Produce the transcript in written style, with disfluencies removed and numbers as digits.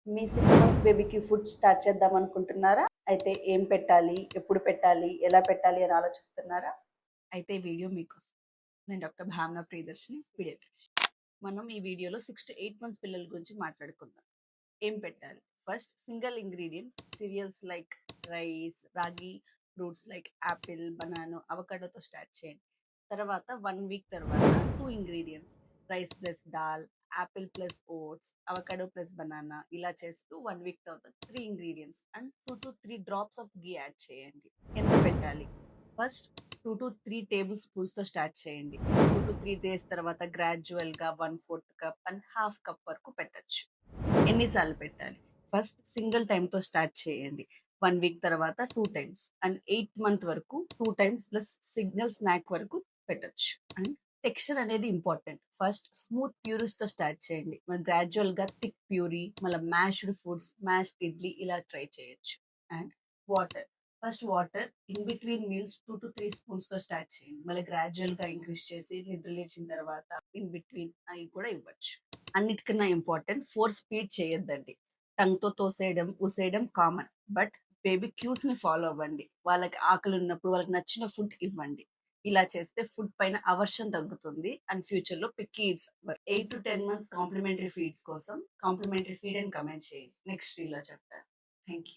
మీ 6 months బేబీకి food start చేద్దాం అనుకుంటున్నారా? అయితే ఏం పెట్టాలి? ఎప్పుడు పెట్టాలి? ఎలా పెట్టాలి అని ఆలోచిస్తున్నారా? అయితే ఈ వీడియో మీకోసం. నేను డాక్టర్ భావన ప్రియదర్శిని పీడియాట్రిషియన్. మనం ఈ వీడియోలో 6-8 మంత్స్ పిల్లల గురించి మాట్లాడుకుందాం. ఏం పెట్టాలి? First single ingredient cereals like rice, ragi, fruits like apple, banana, అవకాడోతో స్టార్ట్ చేయండి. తర్వాత 1 వీక్ తర్వాత 2 ingredients rice plus dal, apple plus oats, avocado plus banana ఇలా చేస్తూ 1 వీక్ తర్వాత 3 ingredients and 2-3 drops of ghee add చేయండి. ఎంత పెట్టాలి? ఫస్ట్ 2-3 టేబుల్ స్పూన్స్ తో స్టార్ట్ చేయండి. 2-3 డేస్ తర్వాత గ్రాడ్యువల్ గా 1/4 కప్ అండ్ హాఫ్ కప్ వరకు పెట్టచ్చు. ఎన్నిసార్లు పెట్టాలి? ఫస్ట్ సింగిల్ టైంతో స్టార్ట్ చేయండి. 1 వీక్ తర్వాత 2 టైమ్స్ అండ్ 8 మంత్ వరకు 2 టైమ్స్ ప్లస్ సిగ్నల్ స్నాక్ వరకు పెట్టొచ్చు. అండ్ టెక్స్చర్ అనేది ఇంపార్టెంట్. ఫస్ట్ స్మూత్ ప్యూరీస్ తో స్టార్ట్ చేయండి. మరి గ్రాడ్యువల్ గా థిక్ ప్యూరీ, మళ్ళీ మ్యాష్డ్ ఫుడ్స్, మ్యాష్డ్ ఇడ్లీ ఇలా ట్రై చేయొచ్చు. And water first water in between meals 2-3 spoons తో స్టార్ట్ చేయండి. మళ్ళీ గ్రాడ్యువల్ గా ఇంక్రీజ్ చేసి నిద్ర లేచిన తర్వాత ఇన్ బిట్వీన్ అవి కూడా ఇవ్వచ్చు. అన్నిటికన్నా ఇంపార్టెంట్ ఫోర్స్ ఫీడ్ చేయొద్దండి. టంగ్‌తో తోసేయడం, ఊసేయడం కామన్. బట్ బేబీ క్యూస్‌ని ఫాలో అవ్వండి. వాళ్ళకి ఆకలి ఉన్నప్పుడు వాళ్ళకి నచ్చిన ఫుడ్ ఇవ్వండి. ఇలా చేస్తే ఫుడ్ పైన అవర్షన్ తగ్గుతుంది అండ్ ఫ్యూచర్‌లో పిక్కీ ఈట్స్ అవ్వరు. 8-10 మంత్స్ కాంప్లిమెంటరీ ఫీడ్స్ కోసం కాంప్లిమెంటరీ ఫీడ్ అని కమెంట్ చేయండి. నెక్స్ట్ రీల్‌లో చెప్తాను. Thank you.